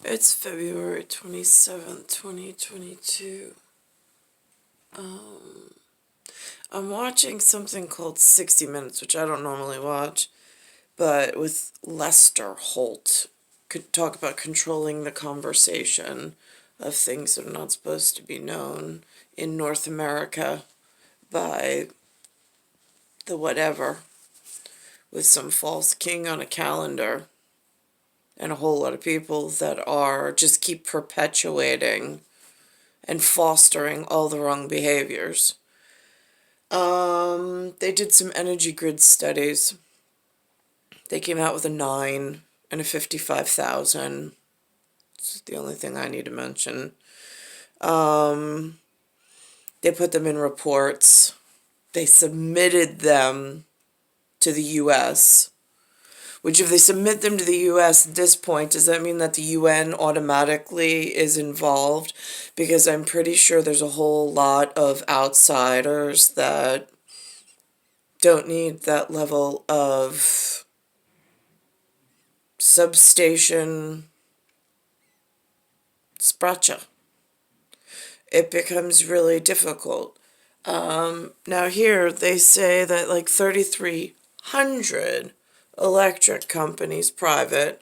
It's February 27th, 2022. I'm watching something called 60 Minutes, which I don't normally watch, but with Lester Holt. Could talk about controlling the conversation of things that are not supposed to be known in North America by the whatever, with some false king on a calendar and a whole lot of people that are just keep perpetuating and fostering all the wrong behaviors. They did some energy grid studies. They came out with a 9 and a 55,000. It's the only thing I need to mention. They put them in reports. They submitted them to the U.S., which if they submit them to the U.S. at this point, does that mean that the UN automatically is involved? Because I'm pretty sure there's a whole lot of outsiders that don't need that level of substation spracha. It becomes really difficult. Now here they say that like 3,300 electric companies, private,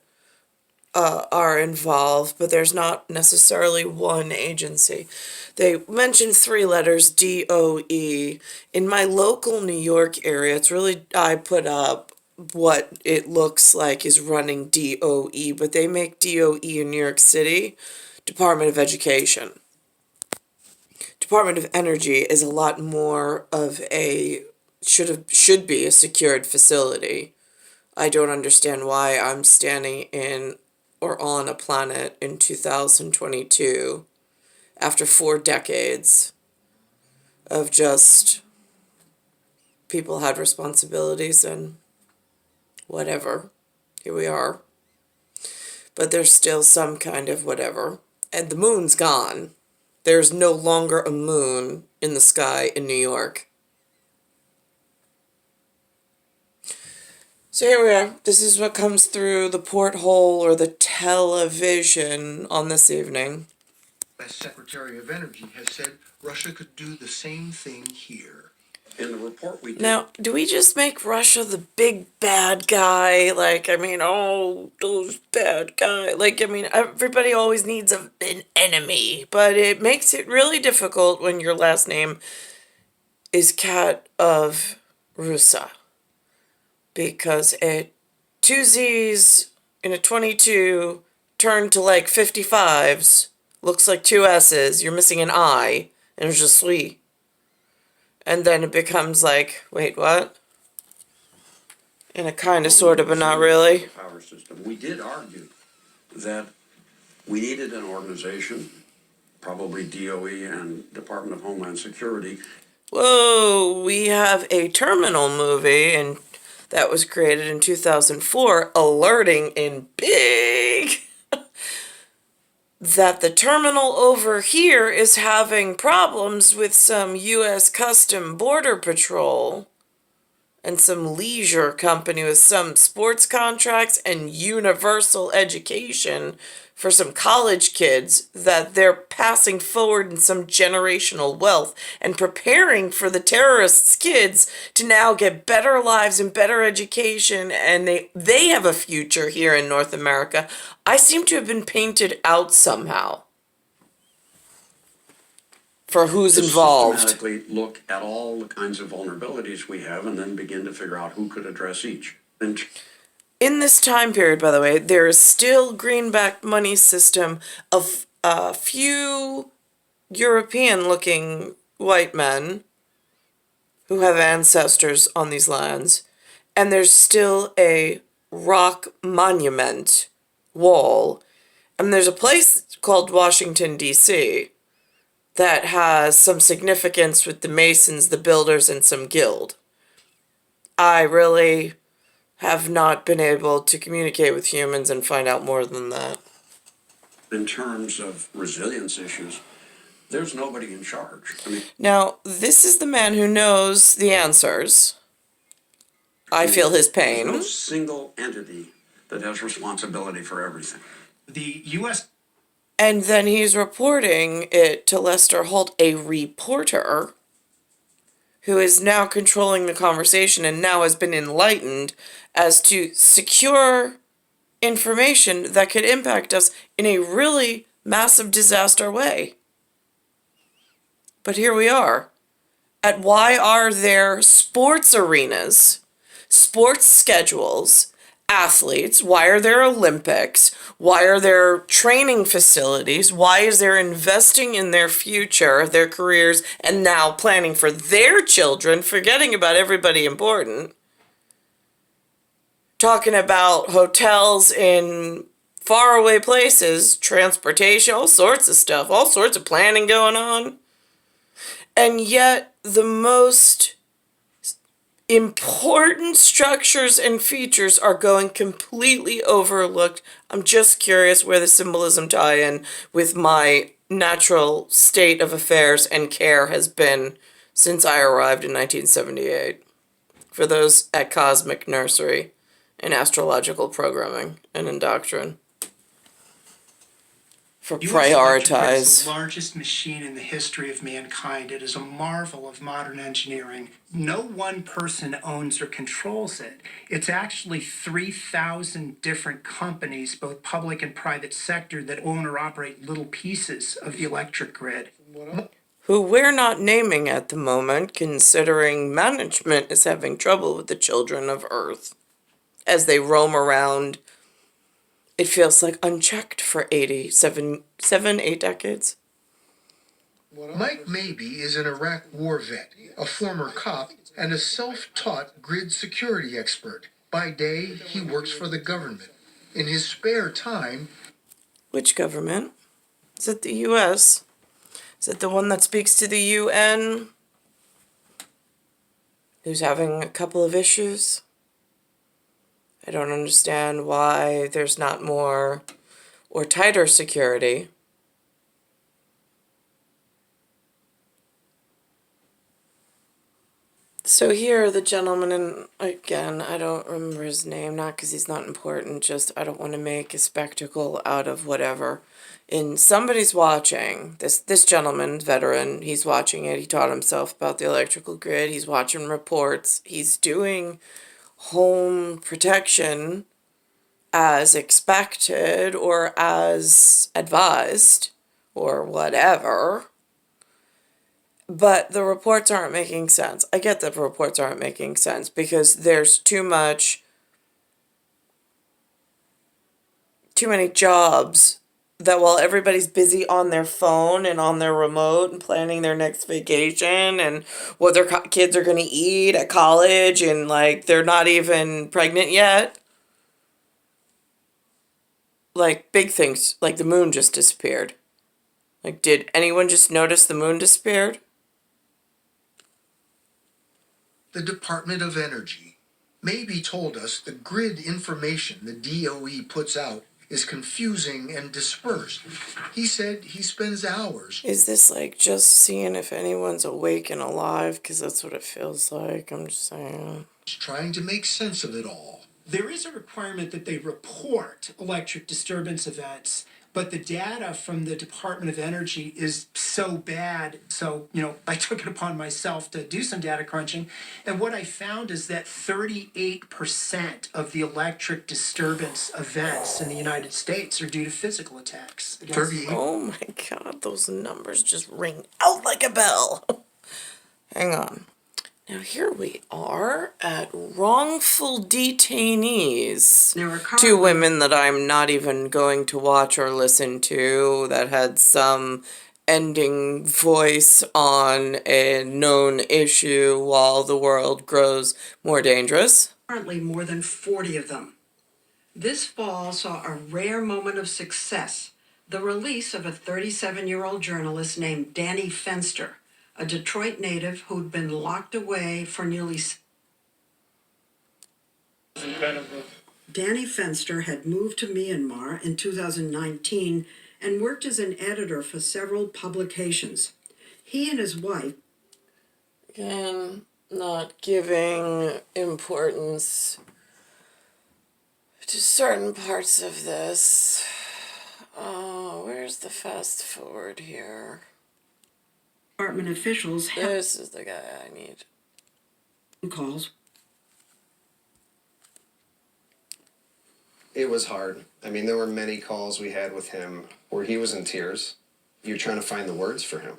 are involved, but there's not necessarily one agency. They mentioned 3 letters, DOE. In my local New York area, it's really, I put up what it looks like is running DOE, but they make DOE in New York City, Department of Education. Department of Energy is a lot more of a, should be a secured facility. I don't understand why I'm standing in or on a planet in 2022 after 4 decades of just people had responsibilities and whatever. Here we are. But there's still some kind of whatever. And the moon's gone. There's no longer a moon in the sky in New York. So here we are. This is what comes through the porthole or the television on this evening. The Secretary of Energy has said Russia could do the same thing here. In the report we did. Now, do we just make Russia the big bad guy? Like, I mean, oh, those bad guys. Like, I mean, everybody always needs an enemy, but it makes it really difficult when your last name is Cattaruzza. Because a 2 Z's in a 22 turned to like 55s looks like 2 S's. You're missing an I, and it's just sweet. And then it becomes like, wait, what? In a kind of, sort of, but not really. Power system. We did argue that we needed an organization, probably DOE and Department of Homeland Security. Whoa, we have a Terminal movie and that was created in 2004 alerting in big that the terminal over here is having problems with some U.S. Custom Border Patrol and some leisure company with some sports contracts and universal education for some college kids, that they're passing forward in some generational wealth and preparing for the terrorists' kids to now get better lives and better education, and they have a future here in North America. I seem to have been painted out somehow for who's involved. Systematically look at all the kinds of vulnerabilities we have and then begin to figure out who could address each. In this time period, by the way, there is still greenback money system of a few European-looking white men who have ancestors on these lands, and there's still a rock monument wall, and there's a place called Washington, D.C., that has some significance with the Masons, the builders, and some guild. I really have not been able to communicate with humans and find out more than that. In terms of resilience issues, there's nobody in charge. I mean, now, this is the man who knows the answers. I feel his pain. There's no single entity that has responsibility for everything. The U.S. And then he's reporting it to Lester Holt, a reporter who is now controlling the conversation and now has been enlightened as to secure information that could impact us in a really massive disaster way. But here we are. At why are there sports arenas, sports schedules, athletes? Why are there Olympics? Why are there training facilities? Why is there investing in their future, their careers, and now planning for their children, forgetting about everybody important? Talking about hotels in faraway places, transportation, all sorts of stuff, all sorts of planning going on. And yet, the most important structures and features are going completely overlooked. I'm just curious where the symbolism tie in with my natural state of affairs and care has been since I arrived in 1978. For those at Cosmic Nursery in astrological programming and in doctrine. For U.S. electric grid is prioritize. the largest machine in the history of mankind. It is a marvel of modern engineering. No one person owns or controls it. It's actually 3,000 different companies, both public and private sector, that own or operate little pieces of the electric grid. Who we're not naming at the moment, considering management is having trouble with the children of Earth as they roam around. It feels like unchecked for 8 decades. Mike Mabee is an Iraq war vet, a former cop, and a self-taught grid security expert. By day, he works for the government. In his spare time... Which government? Is it the U.S.? Is it the one that speaks to the UN? Who's having a couple of issues? I don't understand why there's not more or tighter security. So here, the gentleman, and again, I don't remember his name, not because he's not important, just I don't want to make a spectacle out of whatever. And somebody's watching, this gentleman, veteran, he's watching it, he taught himself about the electrical grid, he's watching reports, he's doing home protection as expected or as advised or whatever. But the reports aren't making sense. I get that the reports aren't making sense because there's too many jobs that while everybody's busy on their phone and on their remote and planning their next vacation and what their kids are going to eat at college and like they're not even pregnant yet. Like big things, like the moon just disappeared. Like did anyone just notice the moon disappeared? The Department of Energy. Mabee told us the grid information the DOE puts out is confusing and dispersed. He said he spends hours. Is this like just seeing if anyone's awake and alive? Because that's what it feels like. I'm just saying. Trying to make sense of it all. There is a requirement that they report electric disturbance events, but the data from the Department of Energy is so bad. So, I took it upon myself to do some data crunching. And what I found is that 38% of the electric disturbance events in the United States are due to physical attacks. 38. Oh my God, those numbers just ring out like a bell. Hang on. Now here we are at wrongful detainees. Two women that I'm not even going to watch or listen to that had some ending voice on a known issue while the world grows more dangerous. Currently more than 40 of them. This fall saw a rare moment of success, the release of a 37-year-old journalist named Danny Fenster, a Detroit native who'd been locked away for nearly... Danny Fenster had moved to Myanmar in 2019 and worked as an editor for several publications. He and his wife... Again, not giving importance to certain parts of this. Where's the fast forward here? Department officials held This is the guy I need. calls. It was hard. I mean, there were many calls we had with him where he was in tears. You're trying to find the words for him.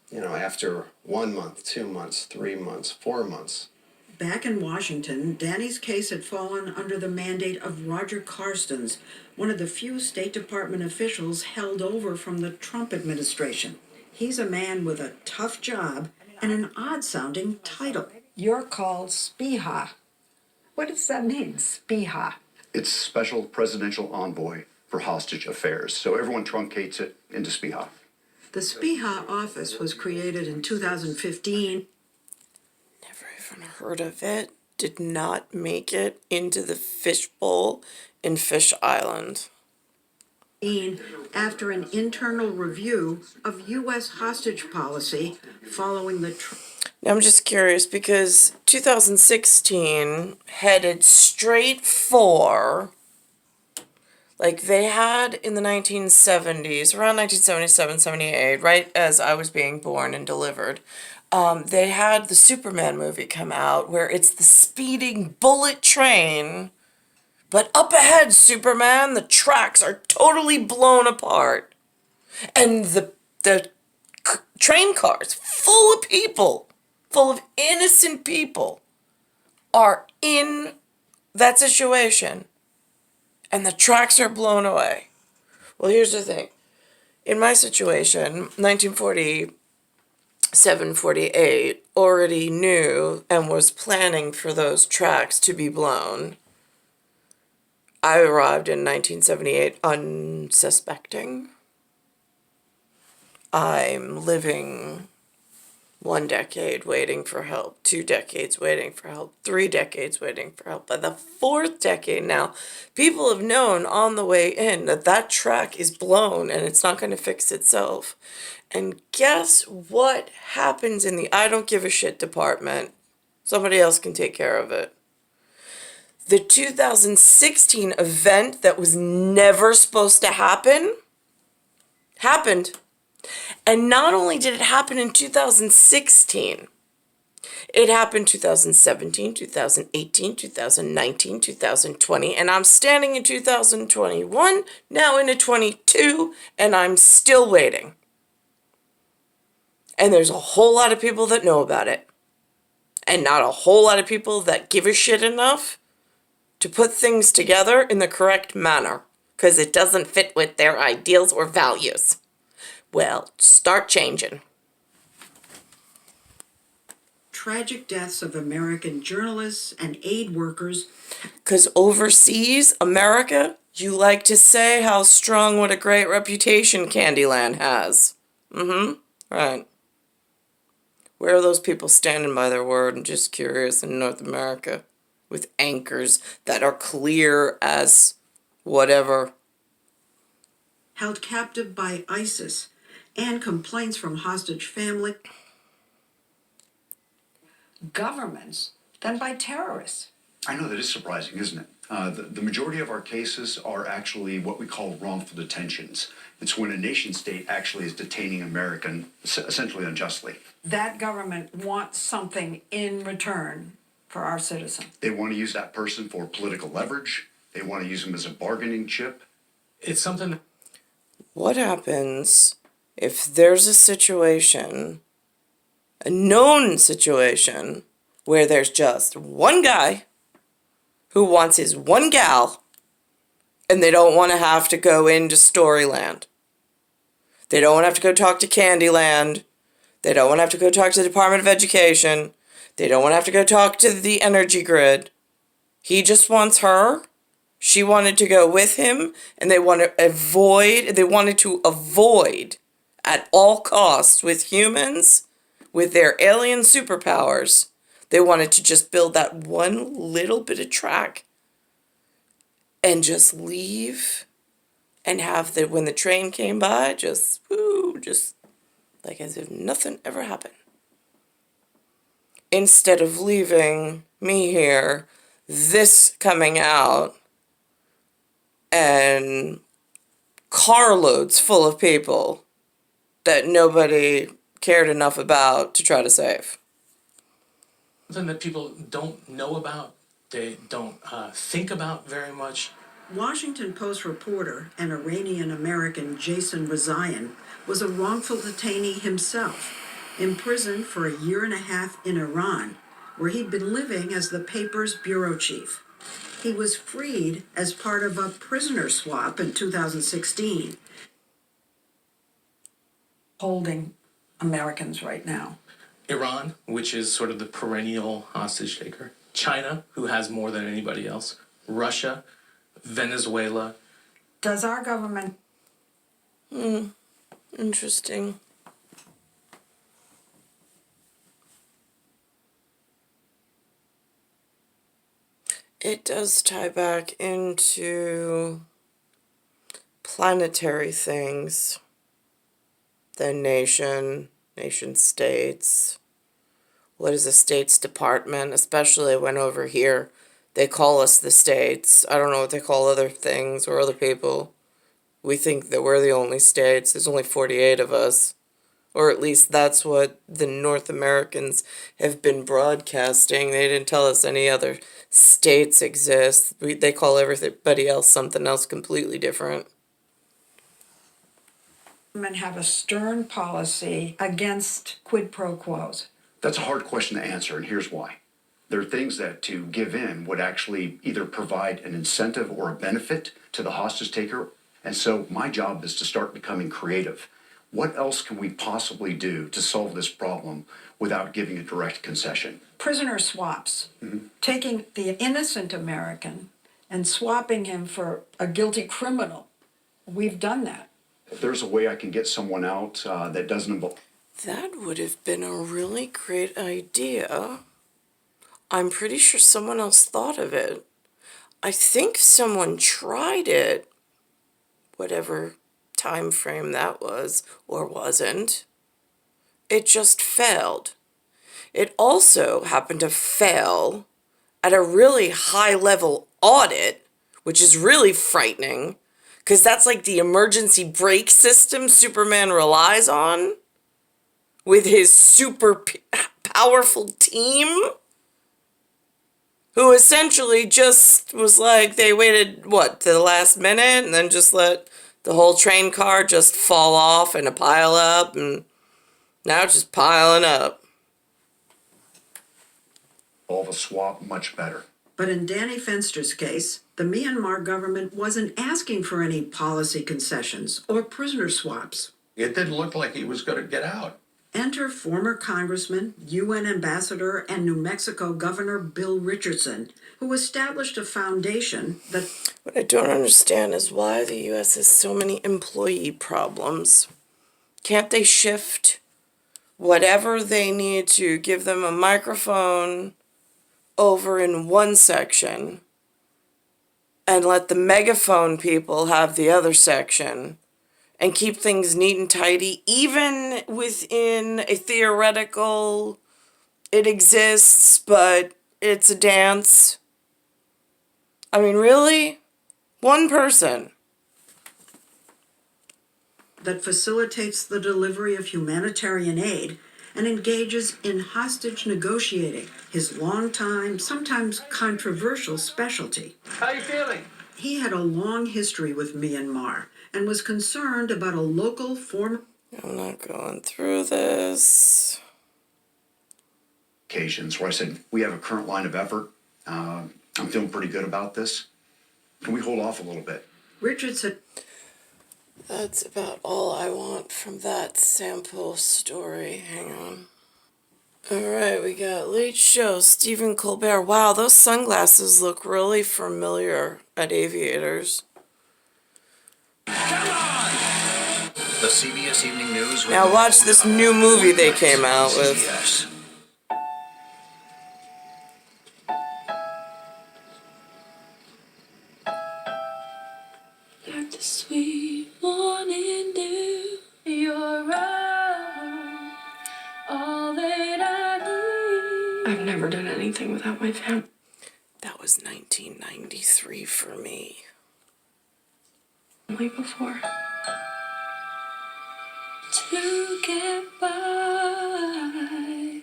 You know, after 1 month, 2 months, 3 months, 4 months. Back in Washington, Danny's case had fallen under the mandate of Roger Carstens, one of the few State Department officials held over from the Trump administration. He's a man with a tough job and an odd-sounding title. You're called Spiha. What does that mean, Spiha? It's Special Presidential Envoy for Hostage Affairs, so everyone truncates it into SPIHA. The Spiha office was created in 2015. Never even heard of it. Did not make it into the fishbowl in Fish Island. After an internal review of U.S. hostage policy following the Now I'm just curious because 2016 headed straight for, like they had in the 1970s, around 1977, 78, right as I was being born and delivered, they had the Superman movie come out where it's the speeding bullet train, but up ahead, Superman, the tracks are totally blown apart. And the train cars full of people, full of innocent people, are in that situation. And the tracks are blown away. Well, here's the thing. In my situation, 1947, 48, already knew and was planning for those tracks to be blown. I arrived in 1978 unsuspecting. I'm living 1 decade waiting for help, 2 decades waiting for help, 3 decades waiting for help. By the 4th decade now, people have known on the way in that that track is blown and it's not going to fix itself. And guess what happens in the I don't give a shit department? Somebody else can take care of it. The 2016 event that was never supposed to happen happened. And not only did it happen in 2016, it happened 2017, 2018, 2019, 2020, and I'm standing in 2021, now into 22, and I'm still waiting. And there's a whole lot of people that know about it, and not a whole lot of people that give a shit enough to put things together in the correct manner, because it doesn't fit with their ideals or values. Well, start changing. tragic deaths of American journalists and aid workers. Because overseas, America, you like to say how strong, what a great reputation Candyland has. Right. Where are those people standing by their word and just curious in North America with anchors that are clear as whatever? Held captive by ISIS, and complaints from hostage family. Governments than by terrorists. I know that is surprising, isn't it? The majority of our cases are actually what we call wrongful detentions. It's when a nation state actually is detaining an American essentially unjustly. That government wants something in return for our citizen. They want to use that person for political leverage. They want to use them as a bargaining chip. It's something. What happens if there's a situation, a known situation, where there's just one guy who wants his one gal, and they don't want to have to go into Storyland. They don't want to have to go talk to Candyland. They don't want to have to go talk to the Department of Education. They don't want to have to go talk to the energy grid. He just wants her. She wanted to go with him, and they wanted to avoid at all costs with humans, with their alien superpowers. They wanted to just build that one little bit of track and just leave and have when the train came by, just like as if nothing ever happened. Instead of leaving me here, this coming out and carloads full of people that nobody cared enough about to try to save. Something that people don't know about, they don't think about very much. Washington Post reporter and Iranian-American Jason Rezaian was a wrongful detainee himself, imprisoned for a year and a half in Iran, where he'd been living as the paper's bureau chief. He was freed as part of a prisoner swap in 2016. Holding Americans right now. Iran, which is sort of the perennial hostage taker. China, who has more than anybody else. Russia, Venezuela. Does our government... Interesting. It does tie back into planetary things. The nation states. What is a states department? Especially when over here they call us the states. I don't know what they call other things or other people. We think that we're the only states. There's only 48 of us. Or at least that's what the North Americans have been broadcasting. They didn't tell us any other states exist. They call everybody else something else completely different. And have a stern policy against quid pro quos. That's a hard question to answer, and here's why. There are things that to give in would actually either provide an incentive or a benefit to the hostage taker. And so my job is to start becoming creative. What else can we possibly do to solve this problem without giving a direct concession? Prisoner swaps. Taking the innocent American and swapping him for a guilty criminal. We've done that. If there's a way I can get someone out that doesn't involve... That would have been a really great idea. I'm pretty sure someone else thought of it. I think someone tried it, whatever time frame that was, or wasn't. It just failed. It also happened to fail at a really high-level audit, which is really frightening, because that's like the emergency brake system Superman relies on with his super powerful team, who essentially just was like, they waited, what, to the last minute, and then just let the whole train car just fall off in a pile up, and now it's just piling up. All the swap much better. But in Danny Fenster's case, the Myanmar government wasn't asking for any policy concessions or prisoner swaps. It didn't look like he was going to get out. Enter former Congressman, UN Ambassador, and New Mexico Governor Bill Richardson, who established a foundation that... What I don't understand is why the U.S. has so many employee problems. Can't they shift whatever they need to, give them a microphone over in one section and let the megaphone people have the other section and keep things neat and tidy, even within a theoretical, it exists, but it's a dance? I mean, really? One person. that facilitates the delivery of humanitarian aid and engages in hostage negotiating, his long-time, sometimes controversial specialty. How you feeling? He had a long history with Myanmar and was concerned about a local form. I'm not going through this. Occasions where I said, we have a current line of effort. I'm feeling pretty good about this. Can we hold off a little bit? Richardson. That's about all I want from that sample story. Hang on. Alright, we got Late Show, Stephen Colbert. Wow, those sunglasses look really familiar at Aviators. Come on! The CBS Evening News. Now watch this new movie they came out with. CBS. Like the sweet morning dew, you're all that I need. I've never done anything without my family. That was 1993 for me. before. To get by.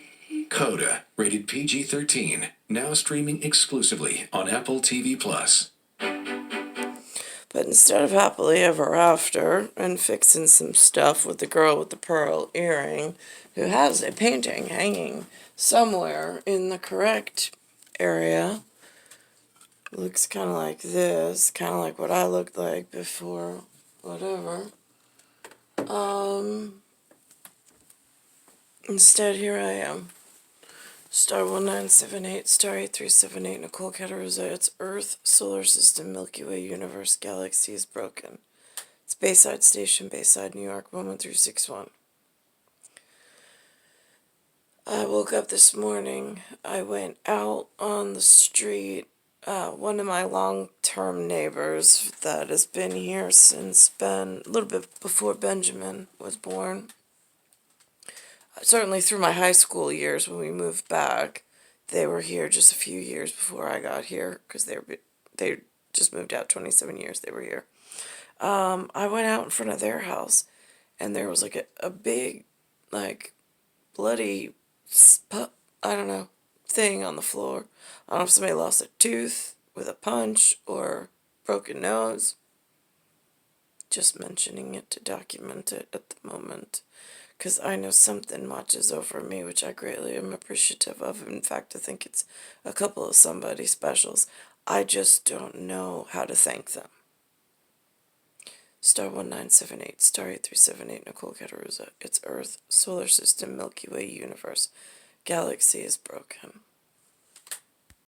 Coda, rated PG-13, now streaming exclusively on Apple TV+. But instead of happily ever after and fixing some stuff with the girl with the pearl earring, who has a painting hanging somewhere in the correct area, looks kind of like this, kind of like what I looked like before, whatever. Instead, here I am. Star 1978, Star 8378, Nicole Cattaruzza. It's Earth, Solar System, Milky Way, Universe, Galaxy is broken. It's Bayside Station, Bayside, New York, 11361. I woke up this morning. I went out on the street. One of my long-term neighbors that has been here since a little bit before Benjamin was born. Certainly through my high school years when we moved back. They were here just a few years before I got here because they just moved out 27 years they were here. I went out in front of their house and there was like a big, like, bloody, I don't know, thing on the floor. I don't know if somebody lost a tooth with a punch or broken nose. Just mentioning it to document it at the moment. Because I know something watches over me, which I greatly am appreciative of. In fact, I think it's a couple of somebody specials. I just don't know how to thank them. Star 1978, Star 8378, Nicole Cattaruzza. It's Earth, Solar System, Milky Way, Universe. Galaxy is broken.